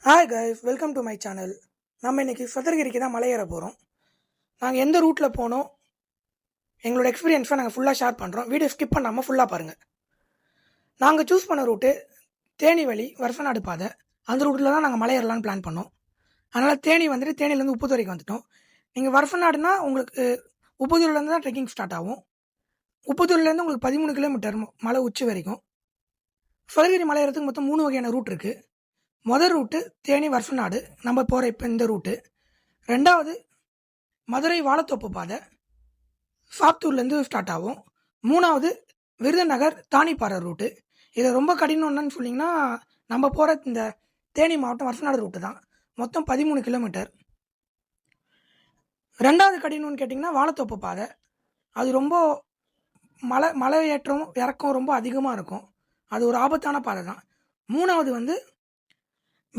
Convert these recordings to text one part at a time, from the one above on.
Hi guys, welcome to my channel. நம்ம இன்றைக்கி சதுரகிரிக்கு தான் மலை ஏற போகிறோம். நாங்கள் எந்த ரூட்டில் போனோம், எங்களோட எக்ஸ்பீரியன்ஸை நாங்கள் ஃபுல்லாக ஷேர் பண்ணுறோம். வீடியோ ஸ்கிப் பண்ணாமல் ஃபுல்லாக பாருங்கள். நாங்கள் சூஸ் பண்ண ரூட்டு தேனி வழி வருஷநாடு பாதை. அந்த ரூட்டில் தான் நாங்கள் மலை ஏறலான்னு பிளான் பண்ணோம். அதனால் தேனி வந்துட்டு தேனிலேருந்து உப்புத்தூர் வரைக்கும் வந்துட்டோம். நீங்கள் வருஷநாடுனா உங்களுக்கு உப்புத்தூர்லேருந்து தான் ட்ரெக்கிங் ஸ்டார்ட் ஆகும். உப்புத்தூர்லேருந்து உங்களுக்கு 13 கிலோமீட்டர் மலை உச்சி வரைக்கும். சதுரகிரி மலை ஏறதுக்கு மொத்தம் 3 வகையான ரூட் இருக்குது. முதல் ரூட்டு தேனி வருஷநாடு, நம்ம போகிற இப்போ இந்த ரூட்டு. ரெண்டாவது மதுரை வாழைத்தோப்பு பாதை, சாத்தூர்லேருந்து ஸ்டார்ட் ஆகும். மூணாவது விருதுநகர் தானிப்பாறை ரூட்டு. இதை ரொம்ப கடினம்னு சொன்னிங்கன்னா நம்ம போகிற இந்த தேனி மாவட்டம் வருஷநாடு ரூட்டு தான். மொத்தம் 13 கிலோமீட்டர். ரெண்டாவது கடினம்னு கேட்டிங்கன்னா வாழைத்தோப்பு பாதை. அது ரொம்ப மலை ஏற்றம் இறக்கம் ரொம்ப அதிகமாக இருக்கும். அது ஒரு ஆபத்தான பாதை தான். மூணாவது வந்து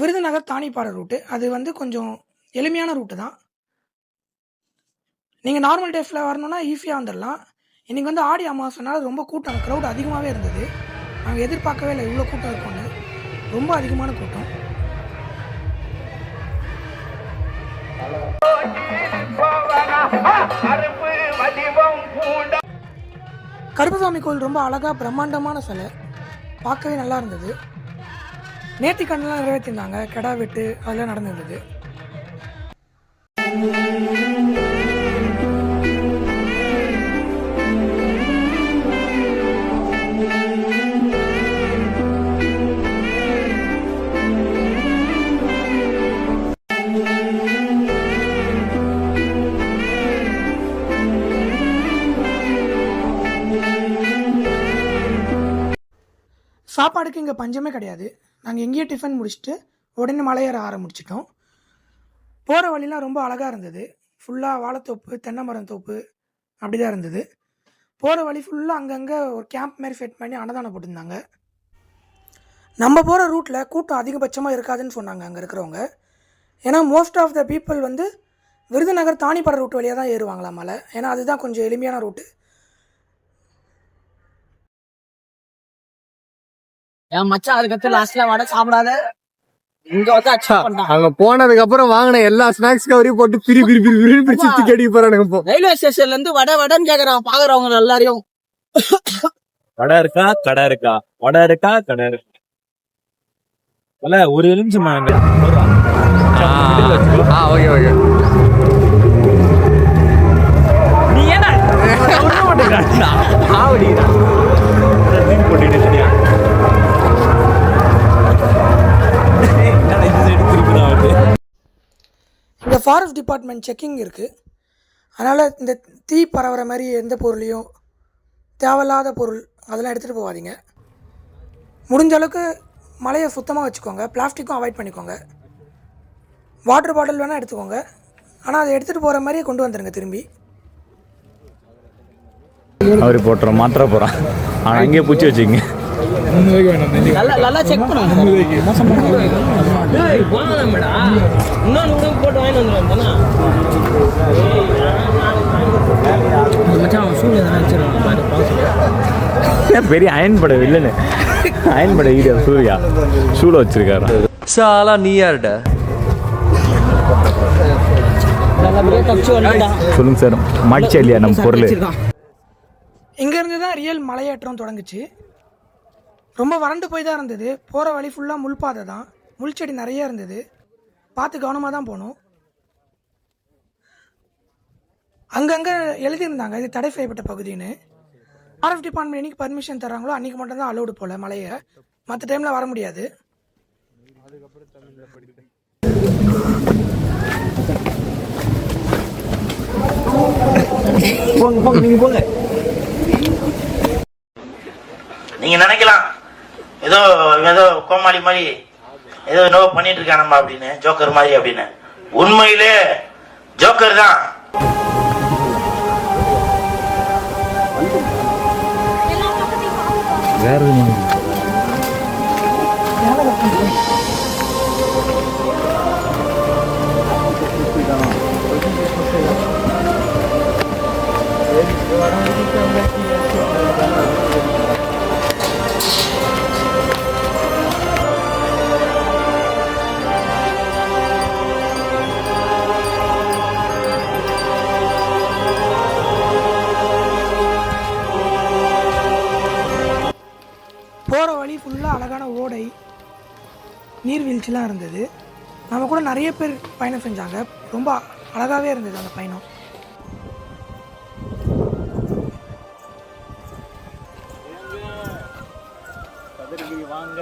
விருதுநகர் தானிப்பாறை ரூட்டு. அது வந்து கொஞ்சம் எளிமையான ரூட்டு தான். நீங்கள் நார்மல் டேஸில் வரணுன்னா ஈஸியாக வந்துடலாம். இன்றைக்கி வந்து ஆடி அமாவாசைனால ரொம்ப கூட்டம், க்ரௌட் அதிகமாகவே இருந்தது. நாங்கள் எதிர்பார்க்கவே இல்லை இவ்வளோ கூட்டம் இருக்கும்னு. ரொம்ப அதிகமான கூட்டம். கருப்பசாமி கோயில் ரொம்ப அழகாக பிரம்மாண்டமான சிலை, பார்க்கவே நல்லா இருந்தது. நேர்த்திக்கண்ணெலாம் நிறைவேற்றிருந்தாங்க. கெடா வெட்டு அதெல்லாம் நடந்துருந்தது. சாப்பாடுக்கு இங்கே பஞ்சமே கிடையாது. நாங்கள் எங்கேயே டிஃபன் முடிச்சுட்டு உடனே மலையேற ஆரம்பிச்சிட்டோம். போகிற வழிலாம் ரொம்ப அழகாக இருந்தது. ஃபுல்லாக வாழைத்தோப்பு, தென்னை மரம் தோப்பு அப்படி தான் இருந்தது. போகிற வழி ஃபுல்லாக அங்கங்கே ஒரு கேம்ப் மாதிரி செட் பண்ணி அன்னதானம் போட்டிருந்தாங்க. நம்ம போகிற ரூட்டில் கூட்டம் அதிகபட்சமாக இருக்காதுன்னு சொன்னாங்க அங்கே இருக்கிறவங்க. ஏன்னா மோஸ்ட் ஆஃப் த பீப்புள் வந்து விருதுநகர் தானிப்பாறை ரூட் வழியாக தான் ஏறுவாங்களா மலை. ஏன்னா அதுதான் கொஞ்சம் எளிமையான ரூட்டு. என் மச்சான் அதுக்கடுத்து லாஸ்ட்ல வடை சாப்பிடாத இங்க வந்து அச்சா அங்க போனதுக்கு அப்புறம் வாங்கின எல்லா ஸ்நாக்ஸ் கவரையும் போட்டு பிரி பிரி பிரி பிரி பிரிச்சு கடி போறானுங்க. இப்போ ரயில்வே ஸ்டேஷன்ல இருந்து வடைன்னு கேக்குறான் பாக்குறவங்க எல்லாரையும். வடை இருக்கா, கடை இருக்கா, வடை இருக்கா, கடை இருக்கா. இல்ல ஒரு நிமிஷம் நீ என்ன இங்கே ஃபாரஸ்ட் டிபார்ட்மெண்ட் செக்கிங் இருக்குது. அதனால் இந்த தீ பரவுற மாதிரி எந்த பொருளையும், தேவையில்லாத பொருள் அதெல்லாம் எடுத்துகிட்டு போகாதீங்க. முடிஞ்ச அளவுக்கு மலையை சுத்தமாக வச்சுக்கோங்க. பிளாஸ்டிக்கும் அவாய்ட் பண்ணிக்கோங்க. வாட்டர் பாட்டில் வேணால் எடுத்துக்கோங்க. ஆனால் அதை எடுத்துகிட்டு போகிற மாதிரியே கொண்டு வந்துடுங்க திரும்பி. அவர் போட்டுறோம் மாத்திர போகிறான். ஆனால் அங்கேயே பூச்சி வச்சுக்கோங்க. நல்லா செக் பண்ணுங்க. பெரிய அயன் படம் இல்லைன்னு அயன் படம் வீடியோ சூர்யா சூட வச்சிருக்காரு. சாலா நீ யாருடா? சொல்லுங்க சார், மாடிச்சா இல்லையா நம்ம பொருள்? இங்கேருந்து தான் ரியல் மலையேற்றம் தொடங்குச்சு. ரொம்ப வறண்டு போய் தான் இருந்தது. போகிற வழி ஃபுல்லாக முள்பாதை தான். முள்செடி நிறைய இருந்தது. பார்த்து கவனமாக தான் போனோம். அங்கங்கே எழுதியிருந்தாங்க இது தடை செய்யப்பட்ட பகுதின்னு. ஃபாரஸ்ட் டிபார்ட்மெண்ட் என்னைக்கு பர்மிஷன் தராங்களோ அன்றைக்கி மட்டும்தான் அலோடு போல மலையை. மற்ற டைமில் வர முடியாது. நீங்க நினைக்கலாம் ஏதோ ஏதோ கோமாளி மாதிரி ஏதோ நோ பண்ணிட்டு இருக்கானம்மா அப்படின்னு, ஜோக்கர் மாதிரி அப்படின்னு. உண்மையிலே ஜோக்கர் தான். வேற அழகான ஓடை, நீர்வீழ்ச்சிலாம் இருந்தது. நம்ம கூட நிறைய பேர் பயணம் செஞ்சாங்க. ரொம்ப அழகாகவே இருந்தது அந்த பயணம். வாங்க.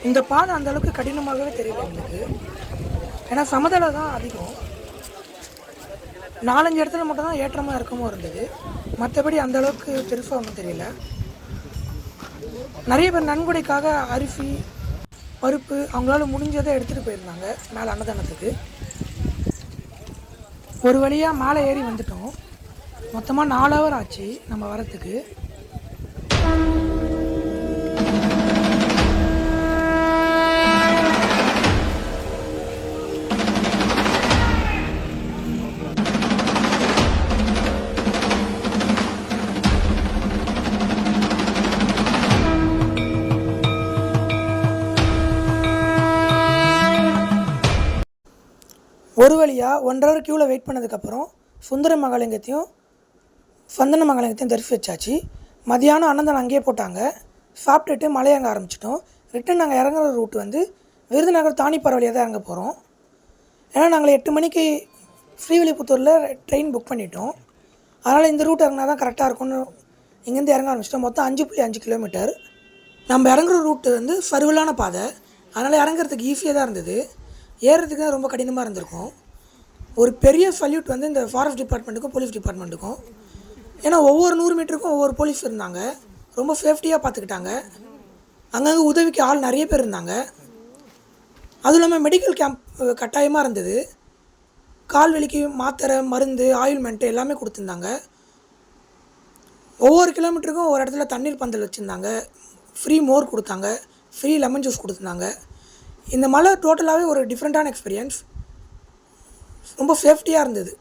இந்த பாதை அந்த அளவுக்கு கடினமாகவே தெரியல எங்களுக்கு. ஏன்னா சமதளம் தான் அதிகம். 4-5 இடத்துல மட்டும் தான் ஏற்றமாக இறக்கமும் இருந்தது. மற்றபடி அந்த அளவுக்கு பெருசாக ஒன்றும் தெரியல. நிறைய பேர் நன்கொடைக்காக அரிசி, பருப்பு அவங்களால முடிஞ்சதை எடுத்துகிட்டு போயிருந்தாங்க மேலே அன்னதானத்துக்கு. ஒரு வழியாக மேலே ஏறி வந்துட்டோம். மொத்தமாக 4 ஹவர் ஆச்சு நம்ம வரத்துக்கு. ஒரு வழியாக 1.5 ஹவர் க்யூவில் வெயிட் பண்ணதுக்கப்புறம் சுந்தர மகாலிங்கத்தையும் சந்தன மகாலிங்கத்தையும் தரிசிச்சாச்சு. மதியானம் அன்னதானம் அங்கேயே போட்டாங்க. சாப்பிட்டுட்டு மலையங்க ஆரம்பிச்சிட்டோம். ரிட்டன் நாங்கள் இறங்குற ரூட் வந்து விருதுநகர் தானிப்பாறை வழியாக தான் இறங்க போகிறோம். ஏன்னா நாங்கள் 8 மணிக்கு ஸ்ரீவில்லிபுத்தூரில் ட்ரெயின் புக் பண்ணிட்டோம். அதனால் இந்த ரூட் இறங்கினா தான் கரெக்டாக இருக்கும்னு இங்கேருந்து இறங்க ஆரம்பிச்சிட்டோம். மொத்தம் 5.5 கிலோமீட்டர். நம்ம இறங்குற ரூட்டு வந்து சர்வலான பாதை. அதனால் இறங்குறதுக்கு ஈஸியாக தான் இருந்தது. ஏறுறதுக்கு தான் ரொம்ப கடினமாக இருந்திருக்கும். ஒரு பெரிய சல்யூட் வந்து இந்த ஃபாரஸ்ட் டிபார்ட்மெண்ட்டுக்கும் போலீஸ் டிபார்ட்மெண்ட்டுக்கும். ஏன்னா ஒவ்வொரு 100 மீட்டருக்கும் ஒவ்வொரு போலீஸ் இருந்தாங்க. ரொம்ப சேஃப்டியாக பார்த்துக்கிட்டாங்க. அங்கங்கே உதவிக்கு ஆள் நிறைய பேர் இருந்தாங்க. அதுவும் இல்லாமல் மெடிக்கல் கேம்ப் கட்டாயமாக இருந்தது. கால் வலிக்கு மாத்திரை, மருந்து, ஆயில்மெண்ட்டு எல்லாமே கொடுத்துருந்தாங்க. ஒவ்வொரு கிலோமீட்டருக்கும் ஒரு இடத்துல தண்ணீர் பந்தல் வச்சுருந்தாங்க. ஃப்ரீ மோர் கொடுத்தாங்க. ஃப்ரீ லெமன் ஜூஸ் கொடுத்துருந்தாங்க. இந்த மலை டோட்டலாகவே ஒரு டிஃப்ரெண்ட்டான எக்ஸ்பீரியன்ஸ். ரொம்ப சேஃப்டியாக இருந்தது.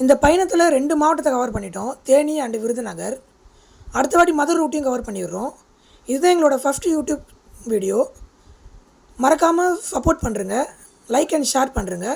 இந்த பயணத்தில் 2 மாவட்டத்தை கவர் பண்ணிட்டோம், தேனி அண்டு விருதுநகர். அடுத்த வாட்டி மதுரை ரூட்டையும் கவர் பண்ணிடுறோம். இதுதான் எங்களோட ஃபஸ்ட்டு யூடியூப் வீடியோ. மறக்காமல் சப்போர்ட் பண்ணுறங்க, லைக் அண்ட் ஷேர் பண்ணுறங்க.